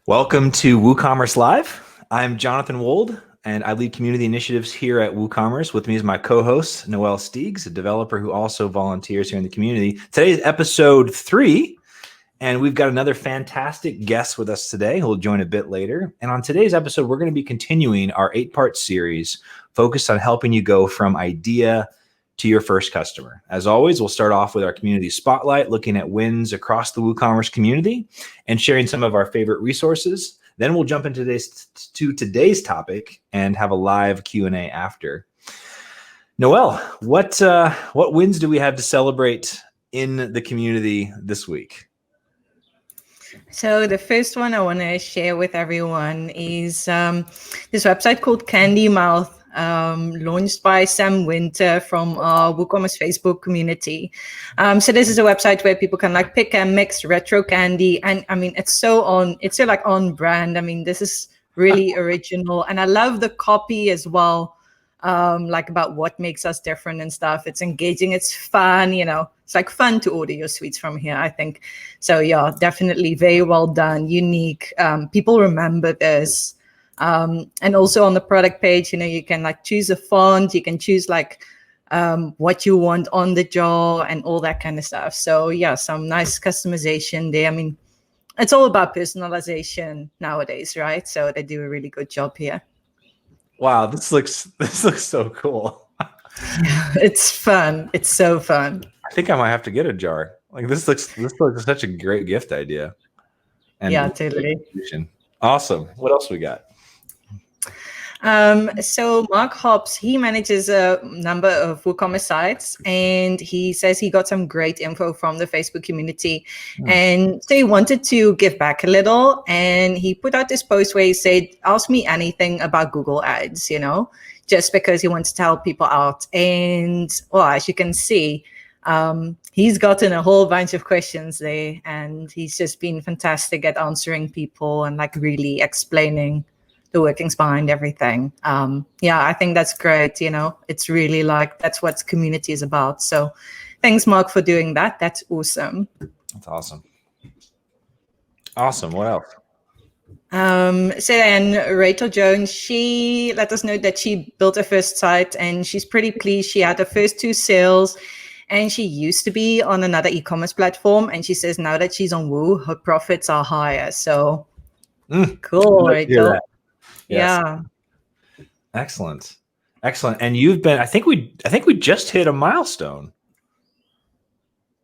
Welcome to WooCommerce Live. I'm Jonathan Wold, and I lead community initiatives here at WooCommerce. With me is my co-host, Noëlle Steegs, a developer who also volunteers here in the community. Today's episode 3, and we've got another fantastic guest with us today who will join a bit later. And on today's episode, we're going to be continuing our 8-part series focused on helping you go from idea to your first customer. As always, we'll start off with our community spotlight, looking at wins across the WooCommerce community and sharing some of our favorite resources. Then we'll jump into today's topic and have a live Q&A after. Noëlle, what wins do we have to celebrate in the community this week? So the first one I want to share with everyone is this website called Candy Mouth. Launched by Sam Winter from our WooCommerce Facebook community. So this is a website where people can like pick and mix retro candy, and I mean it's so like on brand. I mean, this is really original, and I love the copy as well. Like about what makes us different and stuff. It's engaging, it's fun, it's like fun to order your sweets from here, I think. So yeah, definitely very well done, unique. People remember this. And also on the product page, you can like choose a font, you can choose like what you want on the jar and all that kind of stuff. So yeah, some nice customization there. I mean, it's all about personalization nowadays, right? So they do a really good job here. Wow, this looks so cool. It's fun. It's so fun. I think I might have to get a jar. Like this looks such a great gift idea. And yeah, totally. Awesome. What else we got? So Mark Hobbs, he manages a number of WooCommerce sites, and he says he got some great info from the Facebook community. And so he wanted to give back a little, and he put out this post where he said, ask me anything about Google Ads, just because he wants to help people out. And well, as you can see, he's gotten a whole bunch of questions there, and he's just been fantastic at answering people and like really explaining the workings behind everything. Yeah, I think that's great. It's really like, that's what community is about. So thanks, Mark, for doing that. That's awesome. That's awesome. Awesome. What else? So then Rachel Jones, she let us know that she built her first site and she's pretty pleased. She had her first 2 sales, and she used to be on another e-commerce platform. And she says now that she's on Woo, her profits are higher. So cool, Rachel. Yes. Yeah. Excellent. And you've been, I think we just hit a milestone.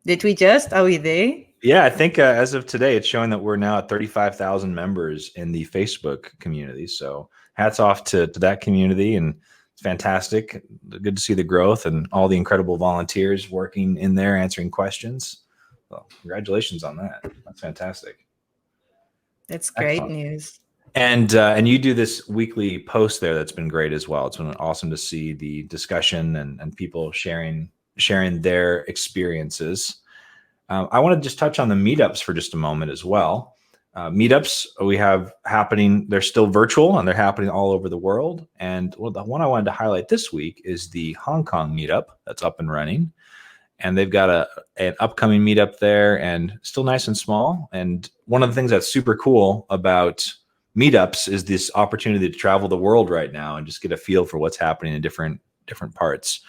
Did we just? Are we there? Yeah, I think as of today, it's showing that we're now at 35,000 members in the Facebook community. So hats off to that community, and it's fantastic. Good to see the growth and all the incredible volunteers working in there, answering questions. Well, congratulations on that. That's fantastic. That's great news. And you do this weekly post there that's been great as well. It's been awesome to see the discussion and people sharing their experiences. I want to just touch on the meetups for just a moment as well. Meetups we have happening, they're still virtual and they're happening all over the world. And the one I wanted to highlight this week is the Hong Kong meetup that's up and running. And they've got an upcoming meetup there, and still nice and small. And one of the things that's super cool about Meetups is this opportunity to travel the world right now and just get a feel for what's happening in different parts.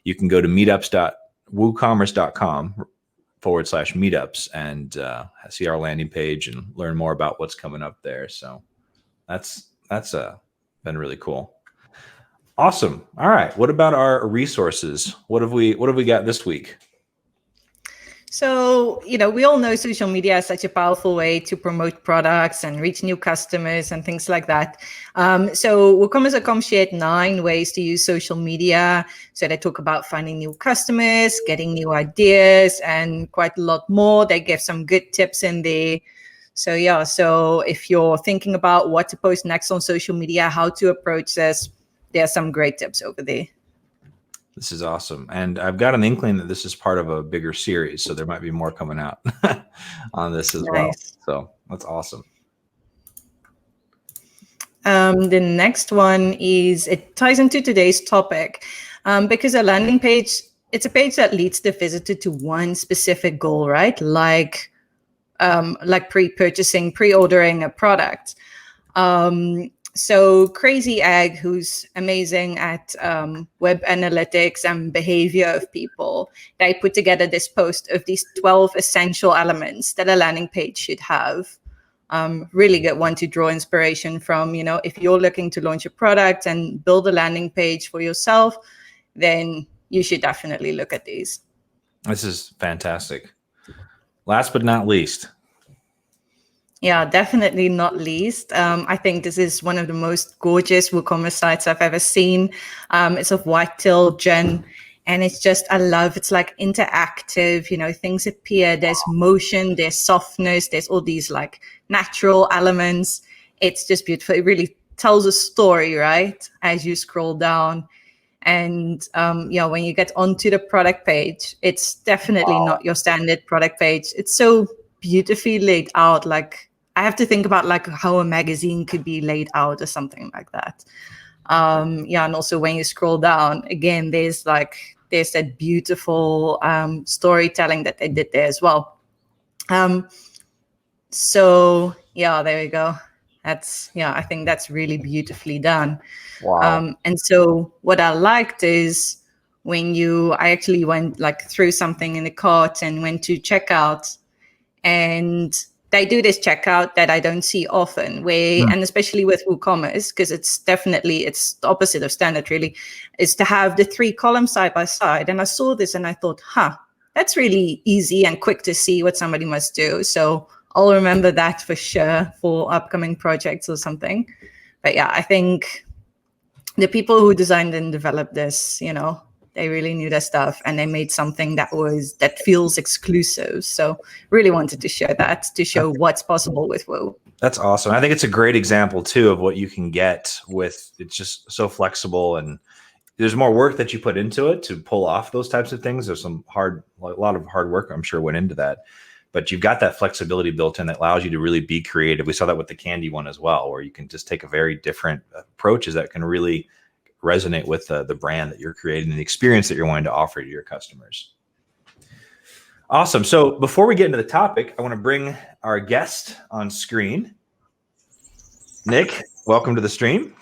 You can go to meetups.woocommerce.com/meetups and see our landing page and learn more about what's coming up there. So that's been really cool. Awesome. All right. What about our resources? What have we got this week? So, we all know social media is such a powerful way to promote products and reach new customers and things like that. So WooCommerce.com shared 9 ways to use social media. So they talk about finding new customers, getting new ideas, and quite a lot more. They give some good tips in there. So yeah, so if you're thinking about what to post next on social media, how to approach this, there's some great tips over there. This is awesome. And I've got an inkling that this is part of a bigger series, so there might be more coming out on this as well. So that's awesome. The next one is, it ties into today's topic because a landing page, it's a page that leads the visitor to one specific goal, right? Like like pre-ordering a product. So Crazy Egg, who's amazing at web analytics and behavior of people, they put together this post of these 12 essential elements that a landing page should have. Really good one to draw inspiration from. You know, if you're looking to launch a product and build a landing page for yourself, then you should definitely look at these. This is fantastic. Last but not least. Yeah, definitely not least. I think this is one of the most gorgeous WooCommerce sites I've ever seen. It's of Whitetail Jen, and it's just, it's like interactive, you know, things appear, there's motion, there's softness, there's all these like natural elements. It's just beautiful. It really tells a story, right? As you scroll down. And when you get onto the product page, it's definitely not your standard product page. It's so beautifully laid out. Like, I have to think about like how a magazine could be laid out or something like that. And also when you scroll down again, there's that beautiful storytelling that they did there as well. So yeah, there we go. I think that's really beautifully done. Wow. And so what I liked is I actually went like through something in the cart and went to checkout, and they do this checkout that I don't see often, and especially with WooCommerce, because it's the opposite of standard really, is to have the 3 columns side by side. And I saw this and I thought, that's really easy and quick to see what somebody must do. So I'll remember that for sure for upcoming projects or something. But yeah, I think the people who designed and developed this, you know, they really knew their stuff, and they made something that feels exclusive. So really wanted to share that, to show what's possible with Woo. That's awesome. I think it's a great example too of what you can get with, it's just so flexible, and there's more work that you put into it to pull off those types of things. There's a lot of hard work, I'm sure, went into that, but you've got that flexibility built in that allows you to really be creative. We saw that with the candy one as well, where you can just take a very different approaches that can really resonate with the brand that you're creating and the experience that you're wanting to offer to your customers. Awesome. So before we get into the topic, I want to bring our guest on screen. Nick, welcome to the stream.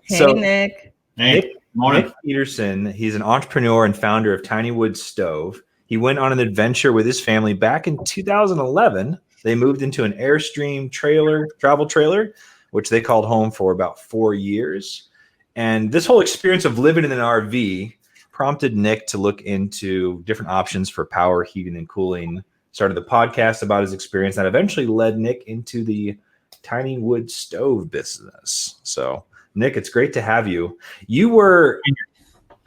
Hey, Nick. Hey, morning. Nick Peterson, he's an entrepreneur and founder of Tiny Wood Stove. He went on an adventure with his family back in 2011. They moved into an Airstream travel trailer, which they called home for about 4 years. And this whole experience of living in an RV prompted Nick to look into different options for power, heating, and cooling. Started the podcast about his experience that eventually led Nick into the Tiny Wood Stove business. So, Nick, it's great to have you. You were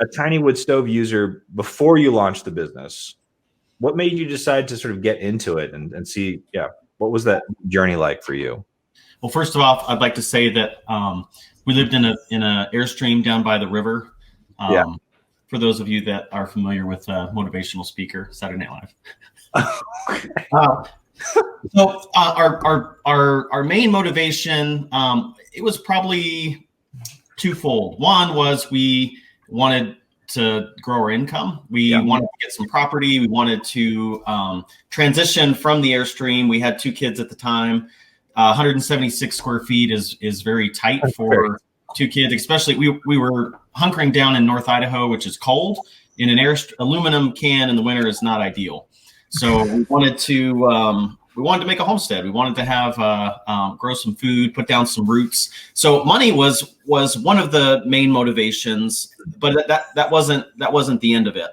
a Tiny Wood Stove user before you launched the business. What made you decide to sort of get into it and see, what was that journey like for you? Well, first of all, I'd like to say that we lived in a Airstream down by the river. For those of you that are familiar with motivational speaker, Saturday Night Live. So our main motivation, it was probably twofold. One was we wanted to grow our income. We wanted to get some property. We wanted to transition from the Airstream. We had 2 kids at the time. 176 square feet is very tight for 2 kids, especially we were hunkering down in North Idaho, which is cold. In an aluminum can in the winter is not ideal. So we wanted to make a homestead. We wanted to have grow some food, put down some roots. So money was one of the main motivations, but that wasn't the end of it.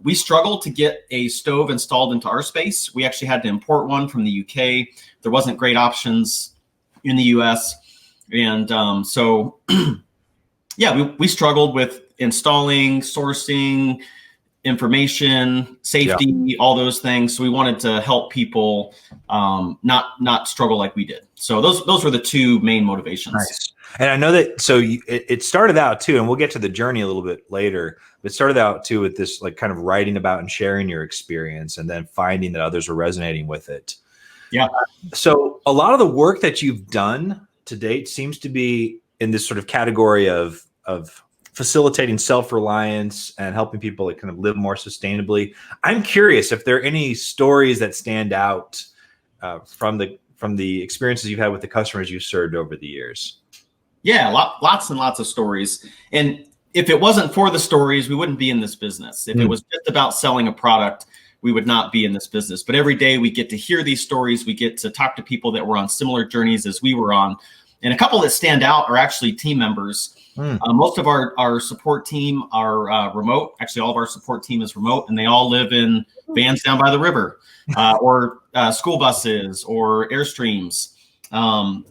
We struggled to get a stove installed into our space. We actually had to import one from the UK. There wasn't great options in the US. And so, we struggled with installing, sourcing, information, safety, all those things. So we wanted to help people not struggle like we did. So those were the 2 main motivations. Nice. And I know that, so it started out too, and we'll get to the journey a little bit later, but it started out too with this like kind of writing about and sharing your experience and then finding that others were resonating with it. Yeah. So a lot of the work that you've done to date seems to be in this sort of category of facilitating self-reliance and helping people kind of live more sustainably. I'm curious if there are any stories that stand out from the experiences you've had with the customers you've served over the years. Yeah, lots and lots of stories. And if it wasn't for the stories, we wouldn't be in this business. If it was just about selling a product, we would not be in this business. But every day we get to hear these stories. We get to talk to people that were on similar journeys as we were on. And a couple that stand out are actually team members. Most of our support team are remote. Actually, all of our support team is remote, and they all live in vans down by the river or school buses or Airstreams.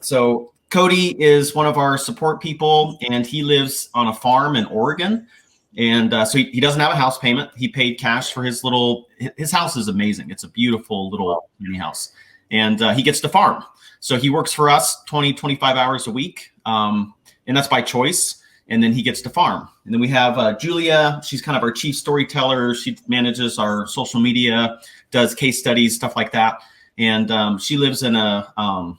So Cody is one of our support people, and he lives on a farm in Oregon. And so he doesn't have a house payment. He paid cash for his house is amazing. It's a beautiful little mini house. And he gets to farm. So he works for us 20, 25 hours a week. And that's by choice. And then he gets to farm. And then we have Julia. She's kind of our chief storyteller. She manages our social media, does case studies, stuff like that. And she lives in a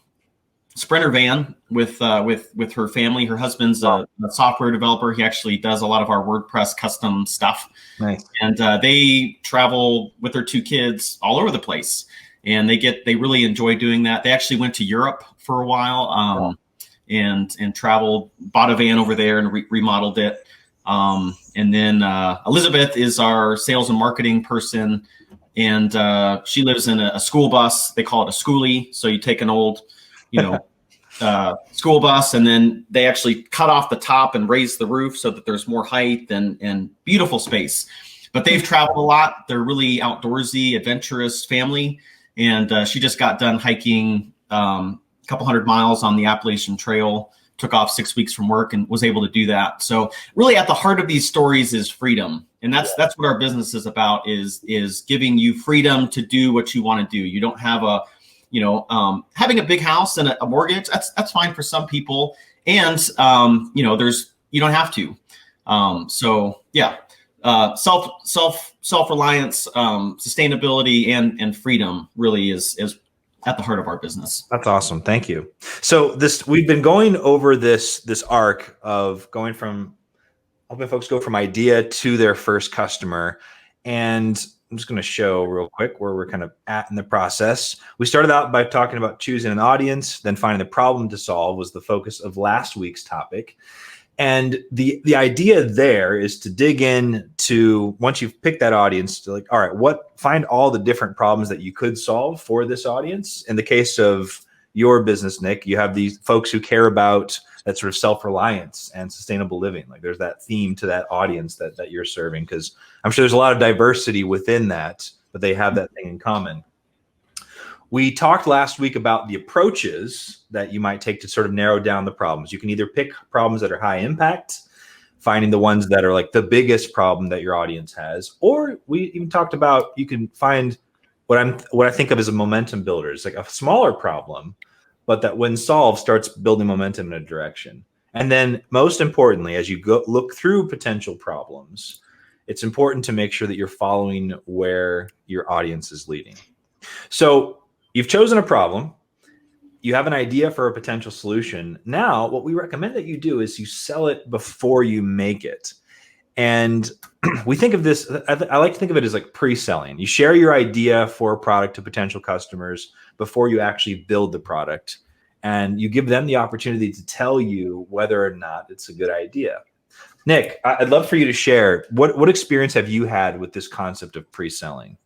Sprinter van with her family. Her husband's a software developer. He actually does a lot of our WordPress custom stuff. Nice. And they travel with their 2 kids all over the place. And they really enjoy doing that. They actually went to Europe for a while. And traveled, bought a van over there and remodeled it. And then Elizabeth is our sales and marketing person. And she lives in a school bus. They call it a schoolie. So you take an old, school bus, and then they actually cut off the top and raise the roof so that there's more height and beautiful space. But they've traveled a lot. They're really outdoorsy, adventurous family. And she just got done hiking couple 100 miles on the Appalachian Trail, took off 6 weeks from work and was able to do that. So really at the heart of these stories is freedom. And that's what our business is about, is giving you freedom to do what you want to do. You don't have having a big house and a mortgage, that's fine for some people. And, you don't have to. Self-reliance, sustainability and freedom really is at the heart of our business. That's awesome. Thank you. So we've been going over this arc of going from helping folks go from idea to their first customer. And I'm just going to show real quick where we're kind of at in the process. We started out by talking about choosing an audience, then finding the problem to solve was the focus of last week's topic. And the idea there is to dig in to, once you've picked that audience, to all right, find all the different problems that you could solve for this audience. In the case of your business, Nick, you have these folks who care about that sort of self-reliance and sustainable living. Like there's that theme to that audience that you're serving, because I'm sure there's a lot of diversity within that, but they have that thing in common. We talked last week about the approaches that you might take to sort of narrow down the problems. You can either pick problems that are high impact, finding the ones that are like the biggest problem that your audience has, or we even talked about you can find what I think of as a momentum builder. It's like a smaller problem, but that when solved starts building momentum in a direction. And then most importantly, as you look through potential problems, it's important to make sure that you're following where your audience is leading. So you've chosen a problem. You have an idea for a potential solution. Now, what we recommend that you do is you sell it before you make it. And we think of this, I like to think of it as like pre-selling. You share your idea for a product to potential customers before you actually build the product. And you give them the opportunity to tell you whether or not it's a good idea. Nick, I'd love for you to share, what experience have you had with this concept of pre-selling?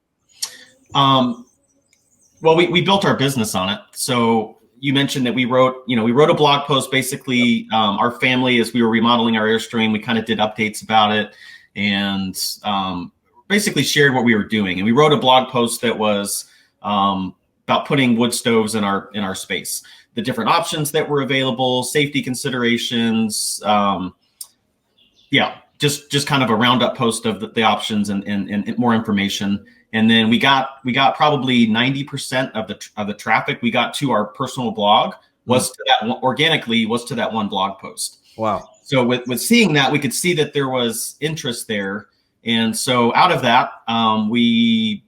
Well, we built our business on it. So you mentioned that we wrote a blog post. Basically, our family, as we were remodeling our Airstream, we kind of did updates about it and basically shared what we were doing. And we wrote a blog post that was about putting wood stoves in our space, the different options that were available, safety considerations. Just kind of a roundup post of the options and more information. And then we got probably 90% of the traffic we got to our personal blog was to that organically was to that one blog post. Wow. So with seeing that, we could see that there was interest there. And so out of that, we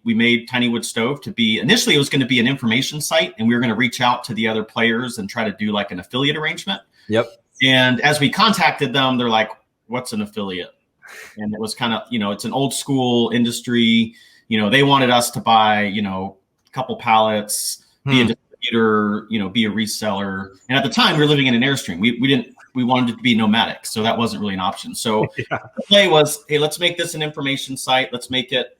made Tiny Wood Stove to be, initially it was going to be an information site, and we were going to reach out to the other players and try to do like an affiliate arrangement. Yep. And as we contacted them, they're like, what's an affiliate? And it was kind of, it's an old school industry. They wanted us to buy, a couple pallets, be a distributor, be a reseller. And at the time we were living in an Airstream. We wanted it to be nomadic. So that wasn't really an option. So the play was, hey, let's make this an information site. Let's make it,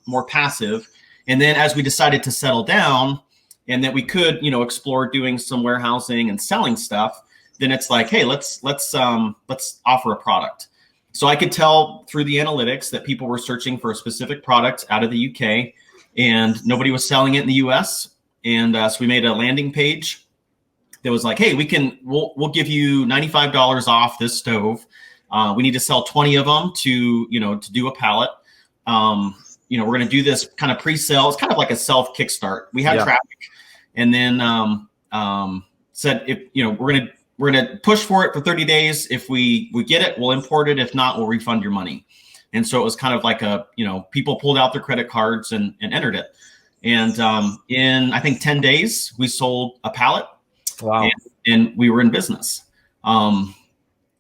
more passive. And then as we decided to settle down and that we could, explore doing some warehousing and selling stuff, then it's like, hey, let's offer a product. So I could tell through the analytics that people were searching for a specific product out of the UK and nobody was selling it in the US. And so we made a landing page that was like, hey, we'll give you $95 off this stove. We need to sell 20 of them to do a pallet. We're going to do this kind of pre-sale. It's kind of like a self kickstart. We had traffic, and then said if we're gonna push for it for 30 days. If we get it, we'll import it. If not, we'll refund your money. And so it was kind of like people pulled out their credit cards and entered it. And in I think 10 days, we sold a pallet. Wow! And we were in business.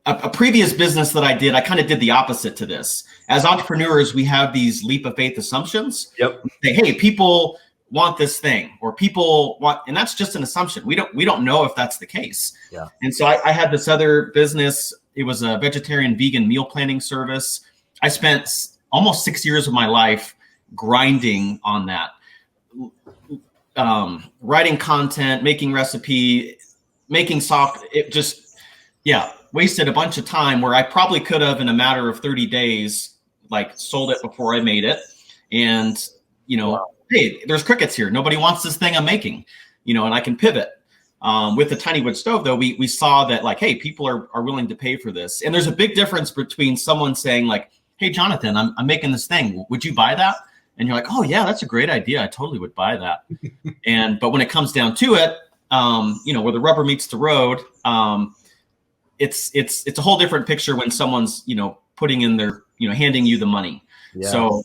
A previous business that I did, I kind of did the opposite to this. As entrepreneurs, we have these leap of faith assumptions. Yep. Say, hey, people want this thing, or people want, and that's just an assumption. We don't know if that's the case. Yeah. And so I had this other business. It was a vegetarian vegan meal planning service. I spent almost 6 years of my life grinding on that, writing content, making recipe, making soft. It just, wasted a bunch of time where I probably could have in a matter of 30 days, like sold it before I made it. And, hey, there's crickets here. Nobody wants this thing I'm making, and I can pivot. With the tiny wood stove, though, we saw that like, hey, people are willing to pay for this. And there's a big difference between someone saying like, hey, Jonathan, I'm making this thing. Would you buy that? And you're like, oh yeah, that's a great idea. I totally would buy that. But when it comes down to it, where the rubber meets the road, it's a whole different picture when someone's, putting in their, handing you the money. Yeah. So,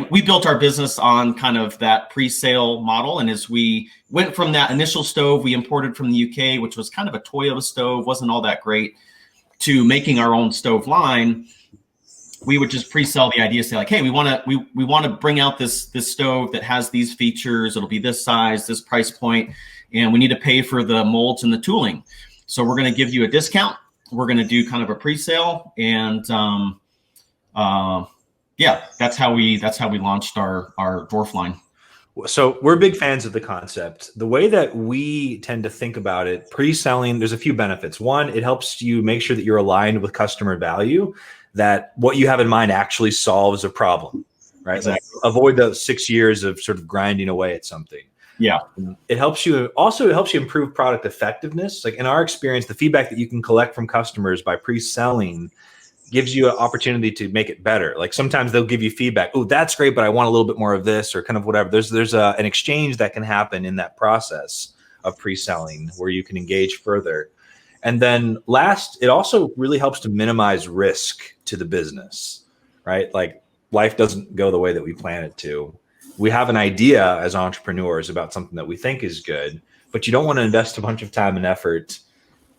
we built our business on kind of that pre-sale model. And as we went from that initial stove we imported from the UK, which was kind of a toy of a stove, wasn't all that great, to making our own stove line, we would just pre-sell the idea, say like, hey, we want to bring out this stove that has these features. It'll be this size, this price point, and we need to pay for the molds and the tooling. So we're going to give you a discount. We're going to do kind of a pre-sale, and that's how we launched our dwarf line. So we're big fans of the concept. The way that we tend to think about it, pre-selling, there's a few benefits. One, it helps you make sure that you're aligned with customer value, that what you have in mind actually solves a problem, right? Exactly. Like avoid those 6 years of sort of grinding away at something. Yeah. It helps you improve product effectiveness. Like in our experience, the feedback that you can collect from customers by pre-selling gives you an opportunity to make it better. Like sometimes they'll give you feedback. Oh, that's great, but I want a little bit more of this, or kind of whatever. There's an exchange that can happen in that process of pre-selling where you can engage further. And then last, it also really helps to minimize risk to the business, right? Like life doesn't go the way that we plan it to. We have an idea as entrepreneurs about something that we think is good, but you don't want to invest a bunch of time and effort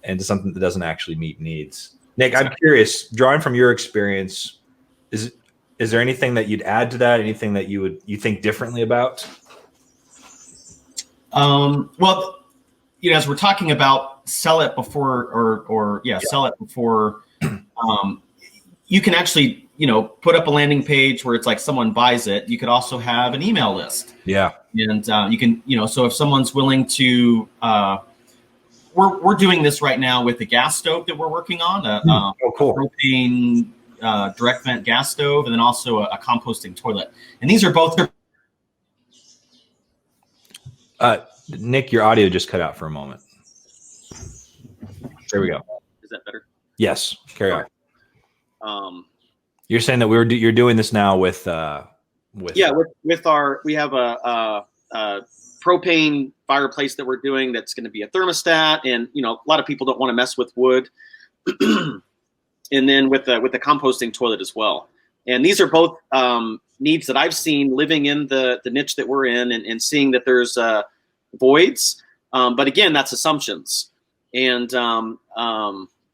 into something that doesn't actually meet needs. Nick, I'm curious, drawing from your experience, is there anything that you'd add to that? Anything that you think differently about? Well, as we're talking about sell it before sell it before, you can actually, put up a landing page where it's like someone buys it. You could also have an email list. Yeah. And you can, so if someone's willing to, we're doing this right now with the gas stove that we're working on, cool. Propane direct vent gas stove, and then also a composting toilet. And these are both. Nick, your audio just cut out for a moment. There we go. Is that better? Yes. Carry on. You're saying that you're doing this now with our we have a propane fireplace that we're doing that's going to be a thermostat, and a lot of people don't want to mess with wood. And then with the composting toilet as well. And these are both needs that I've seen living in the niche that we're in, and seeing that there's voids. But again, that's assumptions. And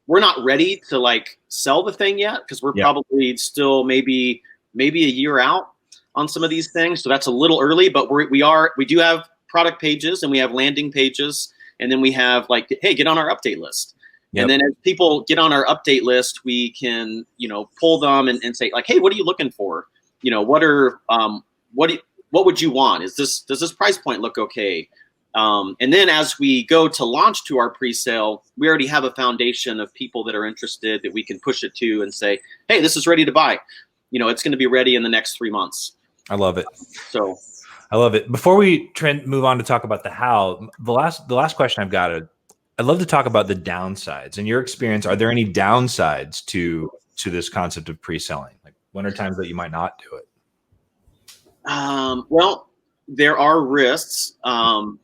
we're not ready to like sell the thing yet because we're probably still maybe a year out on some of these things. So that's a little early, but we do have product pages and we have landing pages, and then we have like, hey, get on our update list. Yep. And then as people get on our update list, we can, pull them and say like, hey, what are you looking for? What would you want? Does this price point look okay? And then as we go to launch to our pre-sale, we already have a foundation of people that are interested that we can push it to and say, hey, this is ready to buy. It's going to be ready in the next 3 months. I love it. So I love it. Before we move on to talk about the how, the last question I've got, I'd love to talk about the downsides. In your experience, are there any downsides to this concept of pre-selling? Like, when are times that you might not do it? Well, there are risks. And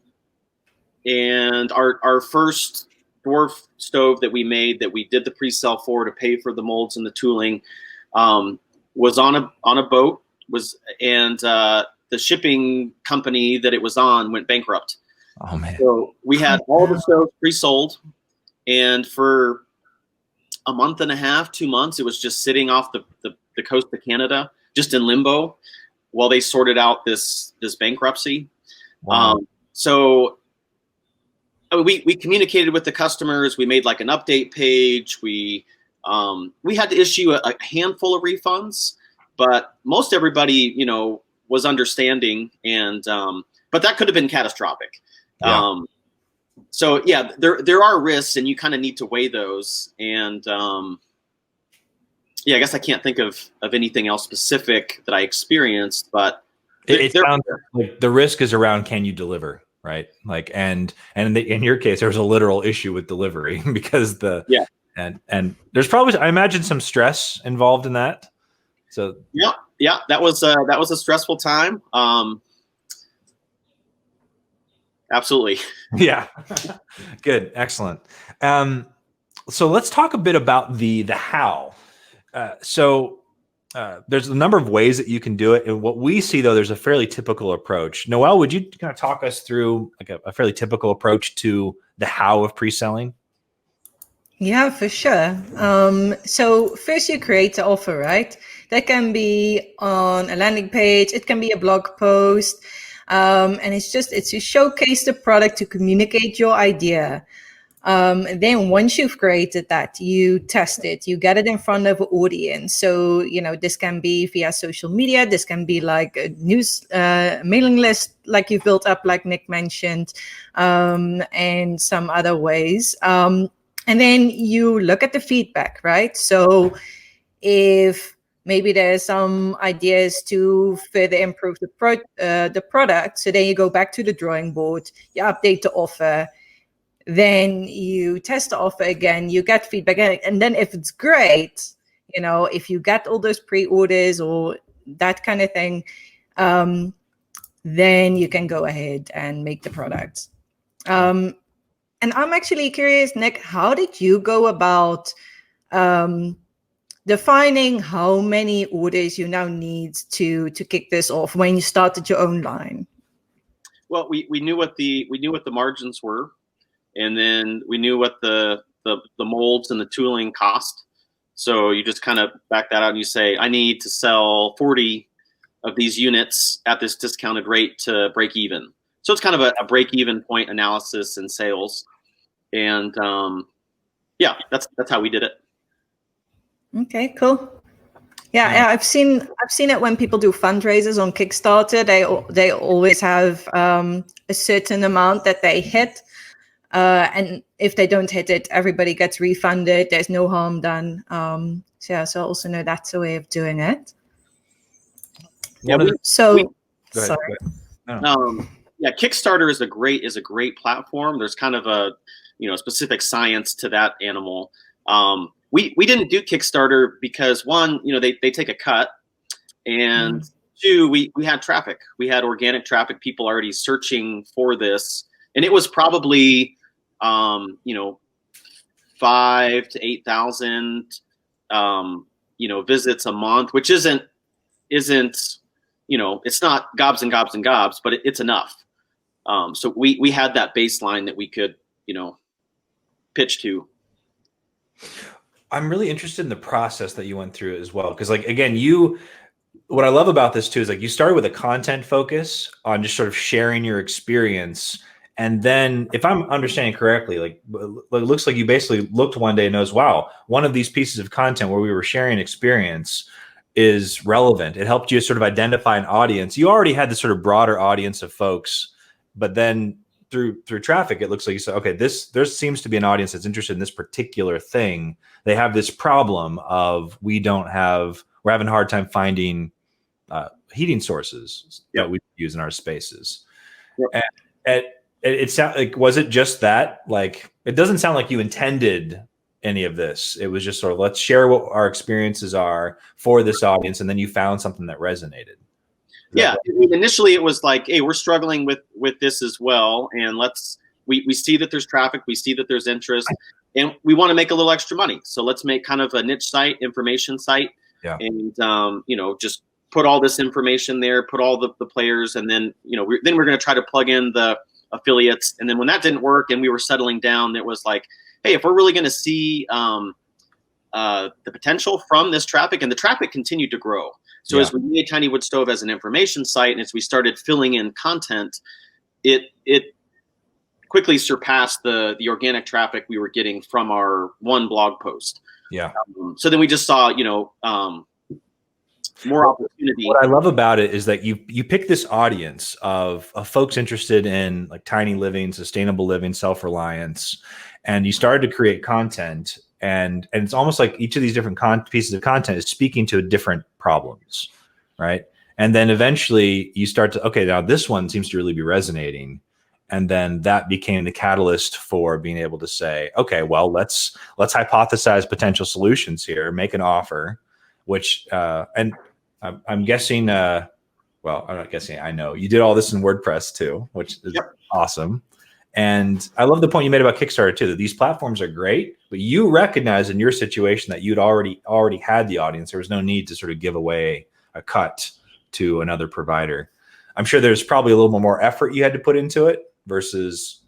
our first dwarf stove that we made, that we did the pre-sale for to pay for the molds and the tooling, was on a boat. And the shipping company that it was on went bankrupt. Oh man! So we had all the stoves pre-sold, and for a month and a half, 2 months, it was just sitting off the coast of Canada, just in limbo, while they sorted out this bankruptcy. Wow. So we communicated with the customers. We made like an update page. We had to issue a handful of refunds, but most everybody, was understanding, and but that could have been catastrophic. Yeah. So yeah, there are risks, and you kind of need to weigh those. And yeah, I guess I can't think of anything else specific that I experienced, but it sounds like the risk is around, can you deliver, right? Like, and in your case, there was a literal issue with delivery because and there's probably, I imagine, some stress involved in that. So yeah, that was a stressful time. Absolutely. Yeah. Good. Excellent. So let's talk a bit about the how. There's a number of ways that you can do it. And what we see, though, there's a fairly typical approach. Noëlle, would you kind of talk us through like a fairly typical approach to the how of pre-selling? Yeah, for sure. So first you create the offer, right? That can be on a landing page. It can be a blog post. And it's to showcase the product, to communicate your idea. Then once you've created that, you test it, you get it in front of an audience. So, this can be via social media. This can be like a news mailing list, like you've built up, like Nick mentioned, and some other ways. And then you look at the feedback, right? So if maybe there's some ideas to further improve the product, so then you go back to the drawing board, you update the offer, then you test the offer again, you get feedback, and then if it's great, if you get all those pre-orders or that kind of thing, then you can go ahead and make the product. And I'm actually curious, Nick, how did you go about defining how many orders you now need to kick this off when you started your own line? Well, we knew what the margins were, and then we knew what the molds and the tooling cost. So you just kind of back that out and you say, I need to sell 40 of these units at this discounted rate to break even. So it's kind of a break even point analysis in sales. And yeah, that's how we did it. Okay, cool. Yeah, I've seen it when people do fundraisers on Kickstarter. They always have a certain amount that they hit, and if they don't hit it, everybody gets refunded. There's no harm done. So I also know that's a way of doing it. Yeah. Yeah, Kickstarter is a great platform. There's kind of a specific science to that animal. We didn't do Kickstarter because one, they take a cut, and two, we had traffic. We had organic traffic, people already searching for this, and it was probably 5,000 to 8,000 visits a month, which isn't it's not gobs and gobs and gobs, but it's enough. So we had that baseline that we could pitch to. I'm really interested in the process that you went through as well. Because like, again, what I love about this too is like you started with a content focus on just sort of sharing your experience. And then if I'm understanding correctly, like it looks like you basically looked one day and knows, wow, one of these pieces of content where we were sharing experience is relevant. It helped you sort of identify an audience. You already had this sort of broader audience of folks, but then through traffic, it looks like you said, okay, there seems to be an audience that's interested in this particular thing. They have this problem of we're having a hard time finding heating sources that we use in our spaces. Yep. And it sounds like, was it just that? Like, it doesn't sound like you intended any of this. It was just sort of, let's share what our experiences are for this audience. And then you found something that resonated. Yeah. Initially it was like, hey, we're struggling with this as well. And we see that there's traffic. We see that there's interest and we want to make a little extra money. So let's make kind of a niche site, information site. Yeah. And, just put all this information there, put all the players. And then, we're going to try to plug in the affiliates. And then when that didn't work and we were settling down, it was like, hey, if we're really going to see the potential from this traffic, and the traffic continued to grow. So as we made Tiny Wood Stove as an information site, and as we started filling in content, it quickly surpassed the organic traffic we were getting from our one blog post. Yeah. So then we just saw, more opportunity. What I love about it is that you pick this audience of folks interested in like tiny living, sustainable living, self-reliance, and you started to create content. And it's almost like each of these different pieces of content is speaking to different problems, right? And then eventually you start to, okay, now this one seems to really be resonating. And then that became the catalyst for being able to say, okay, well, let's hypothesize potential solutions here, make an offer, which, and I'm guessing, well, I'm not guessing, I know you did all this in WordPress too, which is awesome. And I love the point you made about Kickstarter too, that these platforms are great, but you recognize in your situation that you'd already had the audience. There was no need to sort of give away a cut to another provider. I'm sure there's probably a little more effort you had to put into it versus,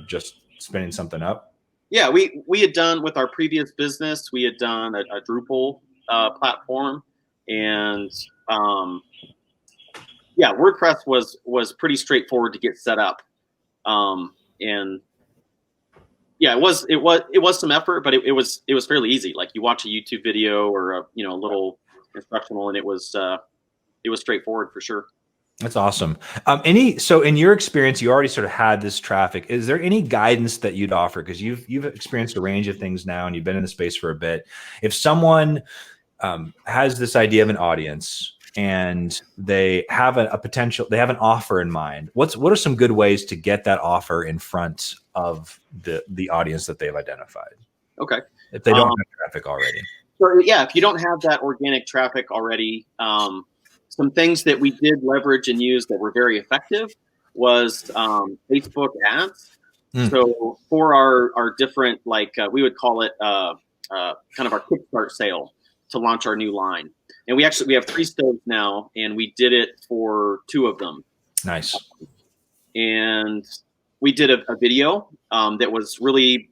just spinning something up. Yeah, we had done with our previous business, we had done a Drupal platform, and WordPress was pretty straightforward to get set up. And yeah, it was some effort, but it was fairly easy. Like you watch a YouTube video or a little instructional, and it was straightforward for sure. That's awesome. So in your experience, you already sort of had this traffic. Is there any guidance that you'd offer? Because you've experienced a range of things now, and you've been in the space for a bit. If someone has this idea of an audience and they have they have an offer in mind, what are some good ways to get that offer in front of the audience that they've identified? Okay. If they don't have traffic already. So yeah, if you don't have that organic traffic already, some things that we did leverage and use that were very effective was Facebook ads. So for our different, we would call it kind of our Kickstarter sale to launch our new line. And we have 3 stoves now, and we did it for 2 of them. Nice. And we did a video that was really,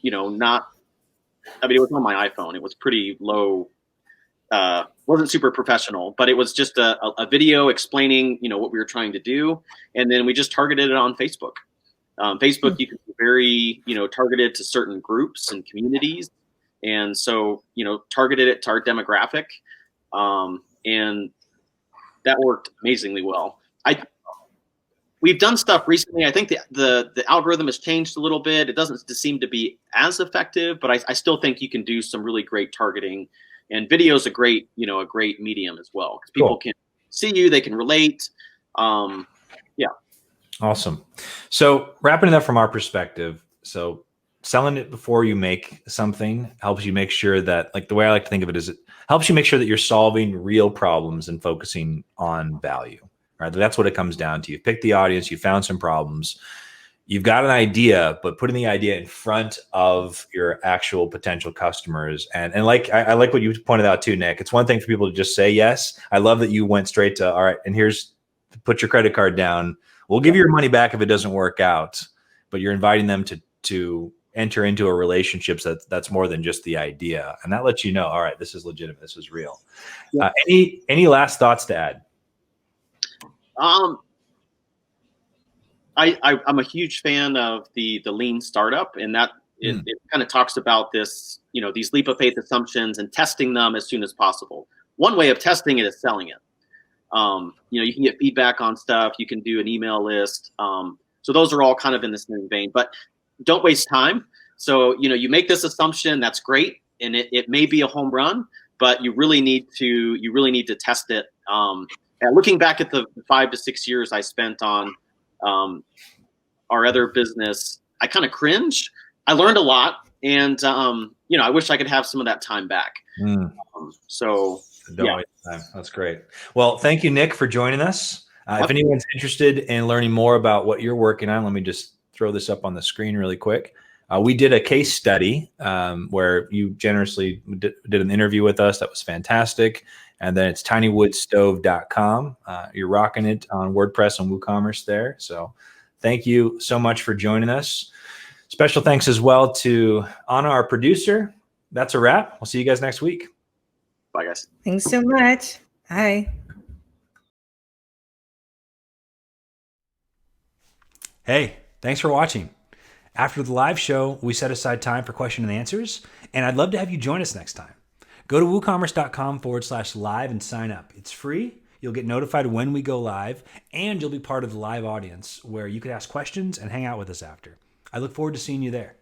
it was on my iPhone. It was pretty low, wasn't super professional, but it was just a video explaining, what we were trying to do. And then we just targeted it on Facebook. Facebook, you can be very, targeted to certain groups and communities. And so, targeted it to our demographic. And that worked amazingly well. We've done stuff recently. I think the algorithm has changed a little bit. It doesn't seem to be as effective, but I still think you can do some really great targeting. And video is a great medium as well, because people can see you, they can relate. Awesome. So wrapping it up from our perspective, so selling it before you make something helps you make sure that, the way I like to think of it is it helps you make sure that you're solving real problems and focusing on value, right? That's what it comes down to. You've picked the audience, you found some problems, you've got an idea, but putting the idea in front of your actual potential customers. And I like what you pointed out too, Nick. It's one thing for people to just say yes. I love that you went straight to, all right, and here's, put your credit card down. We'll give you your money back if it doesn't work out, but you're inviting them to enter into a relationship that's more than just the idea, and that lets you know, all right, this is legitimate, this is real. Yeah. Any last thoughts to add? I'm a huge fan of the lean startup, and that it kind of talks about this, these leap of faith assumptions and testing them as soon as possible. One way of testing it is selling it. You can get feedback on stuff. You can do an email list. So those are all kind of in the same vein, but don't waste time. So, you make this assumption, that's great. And it may be a home run, but you really need to test it. And looking back at the 5 to 6 years I spent on our other business, I kind of cringe. I learned a lot, and I wish I could have some of that time back. So don't waste time. That's great. Well, thank you, Nick, for joining us. If anyone's interested in learning more about what you're working on, let me just throw this up on the screen really quick. We did a case study where you generously did an interview with us. That was fantastic. And then it's tinywoodstove.com. You're rocking it on WordPress and WooCommerce there. So thank you so much for joining us. Special thanks as well to Anna, our producer. That's a wrap. We'll see you guys next week. Bye, guys. Thanks so much. Bye. Hey, thanks for watching. After the live show, we set aside time for question and answers, and I'd love to have you join us next time. Go to woocommerce.com/live and sign up. It's free. You'll get notified when we go live, and you'll be part of the live audience where you could ask questions and hang out with us after. I look forward to seeing you there.